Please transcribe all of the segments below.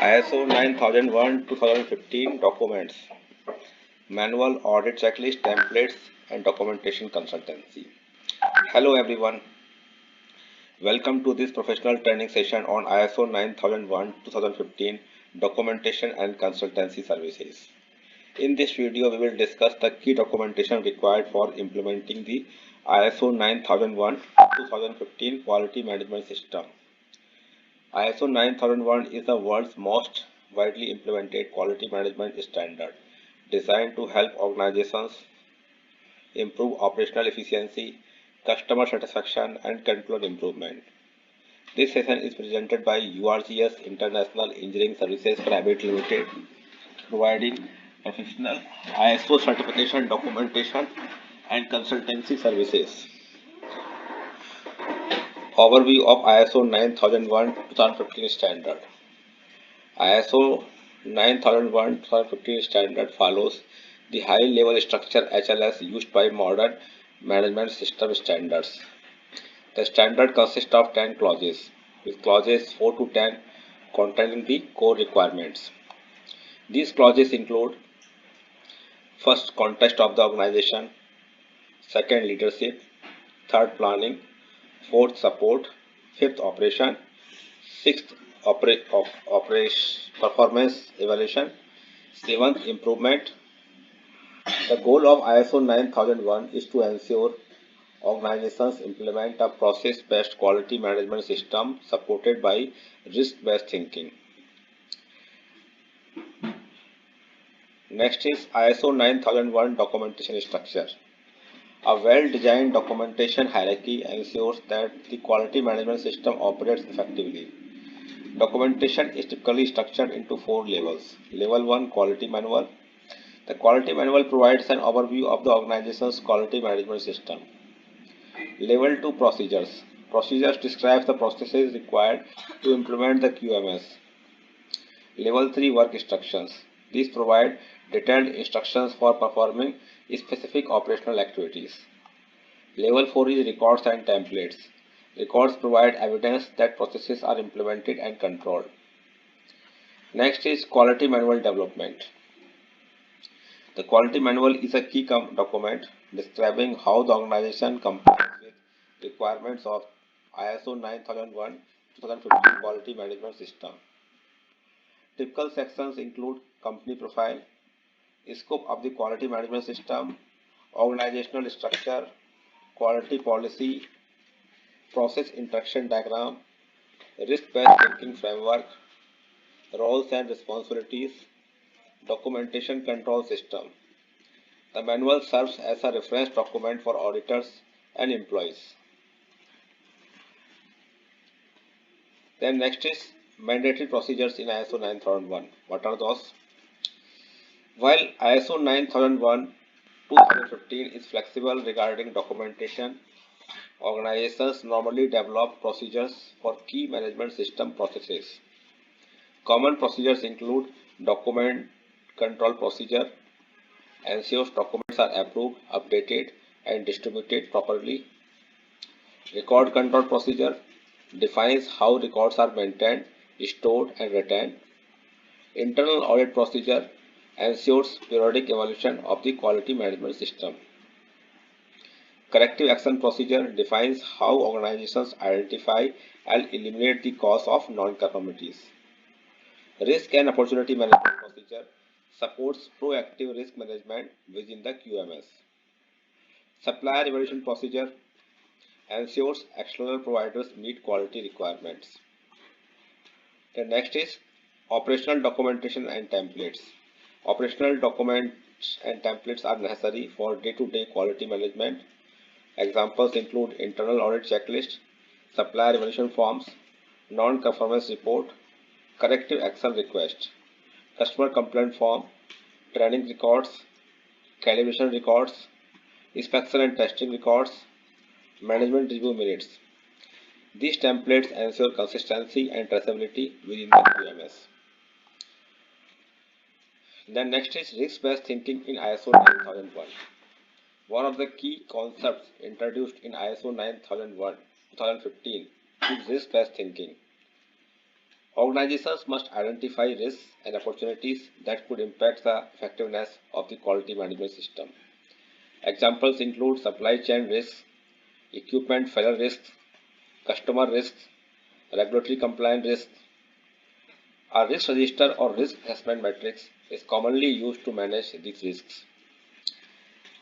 ISO 9001 2015 documents, manual audit checklist templates and documentation consultancy. Hello everyone, welcome to this professional training session on ISO 9001 2015 documentation and consultancy services. In this video, we will discuss the key documentation required for implementing the ISO 9001 2015 quality management system. ISO 9001 is the world's most widely implemented quality management standard designed to help organizations improve operational efficiency, customer satisfaction, and control improvement. This session is presented by URGS International Engineering Services Private Limited, providing professional ISO certification, documentation, and consultancy services. Overview of ISO 9001-2015 standard. ISO 9001-2015 standard follows the high-level structure HLS used by modern management system standards. The standard consists of 10 clauses, with clauses 4 to 10 containing the core requirements. These clauses include: first, context of the organization; second, leadership; third, planning; fourth, support; fifth, operation; sixth, performance evaluation; seventh, improvement. The goal of ISO 9001 is to ensure organizations implement a process-based quality management system supported by risk-based thinking. Next is ISO 9001 documentation structure. A well-designed documentation hierarchy ensures that the quality management system operates effectively. Documentation is typically structured into 4 levels. Level 1, Quality Manual. The Quality Manual provides an overview of the organization's quality management system. Level 2, Procedures. Procedures describes the processes required to implement the QMS. Level 3, Work Instructions. These provide detailed instructions for performing specific operational activities. Level 4 is Records and Templates. Records provide evidence that processes are implemented and controlled. Next is Quality Manual Development. The Quality Manual is a key document describing how the organization complies with requirements of ISO 9001-2015 quality management system. Typical sections include company profile, scope of the quality management system, organizational structure, quality policy, process instruction diagram, risk-based thinking framework, roles and responsibilities, documentation control system. The manual serves as a reference document for auditors and employees. Then next is mandatory procedures in ISO 9001. What are those? While ISO 9001-2015 is flexible regarding documentation, organizations normally develop procedures for key management system processes. Common procedures include document control procedure, ensures documents are approved, updated, and distributed properly. Record control procedure defines how records are maintained, stored, and retained. Internal audit procedure ensures periodic evaluation of the quality management system. Corrective action procedure defines how organizations identify and eliminate the cause of non-conformities. Risk and opportunity management procedure supports proactive risk management within the QMS. Supplier evaluation procedure ensures external providers meet quality requirements. The next is operational documentation and templates. Operational documents and templates are necessary for day-to-day quality management. Examples include internal audit checklist, supplier evaluation forms, non-conformance report, corrective action request, customer complaint form, training records, calibration records, inspection and testing records, management review minutes. These templates ensure consistency and traceability within the QMS. Then next is risk-based thinking in ISO 9001. One of the key concepts introduced in ISO 9001-2015 is risk-based thinking. Organizations must identify risks and opportunities that could impact the effectiveness of the quality management system. Examples include supply chain risks, equipment failure risks, customer risks, regulatory compliance risks. A risk register or risk assessment matrix is commonly used to manage these risks.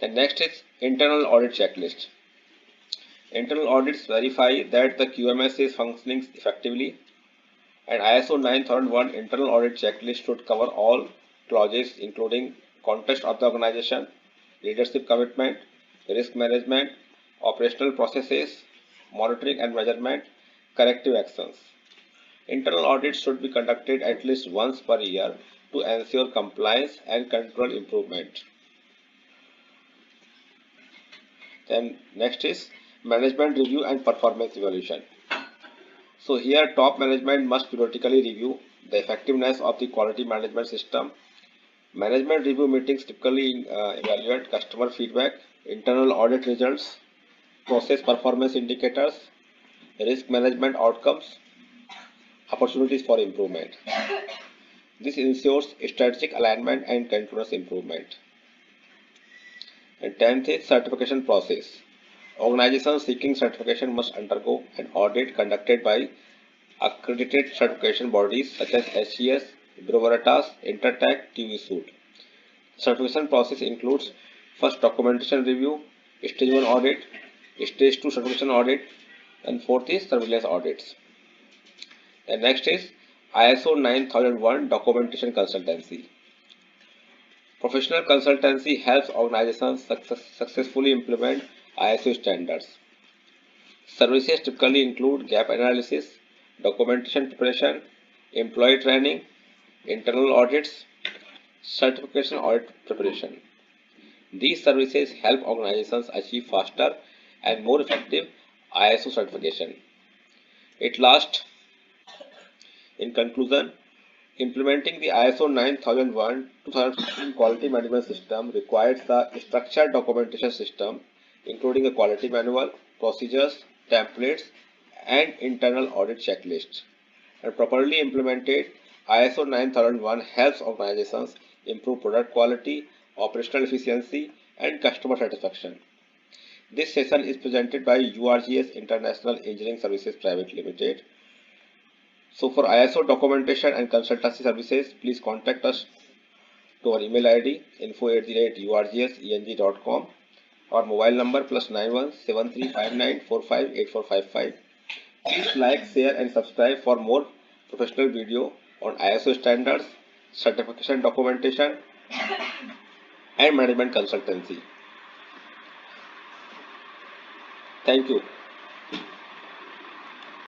The next is internal audit checklist. Internal audits verify that the QMS is functioning effectively, and ISO 9001 internal audit checklist should cover all clauses including context of the organization, leadership commitment, risk management, operational processes, monitoring and measurement, corrective actions. Internal audits should be conducted at least once per year to ensure compliance and control improvement. Then next is management review and performance evaluation. So here top management must periodically review the effectiveness of the quality management system. Management review meetings typically evaluate customer feedback, internal audit results, process performance indicators, risk management outcomes, opportunities for improvement. This ensures strategic alignment and continuous improvement. And 10th is certification process. Organizations seeking certification must undergo an audit conducted by accredited certification bodies such as SGS, Bureau Veritas, Intertek, TÜV. Certification process includes first documentation review, stage 1 audit, stage 2 certification audit, and fourth is surveillance audits. The next is ISO 9001 documentation consultancy. Professional consultancy helps organizations successfully implement ISO standards. Services typically include gap analysis, documentation preparation, employee training, internal audits, certification audit preparation. These services help organizations achieve faster and more effective ISO certification. At last, in conclusion, implementing the ISO 9001-2015 quality management system requires a structured documentation system, including a quality manual, procedures, templates, and internal audit checklists. And properly implemented, ISO 9001 helps organizations improve product quality, operational efficiency, and customer satisfaction. This session is presented by URGS International Engineering Services Private Limited. So for ISO documentation and consultancy services, please contact us to our email ID info@urgseng.com, our mobile number +91 7359 458455. Please like, share and subscribe for more professional video on ISO standards, certification documentation and management consultancy. Thank you.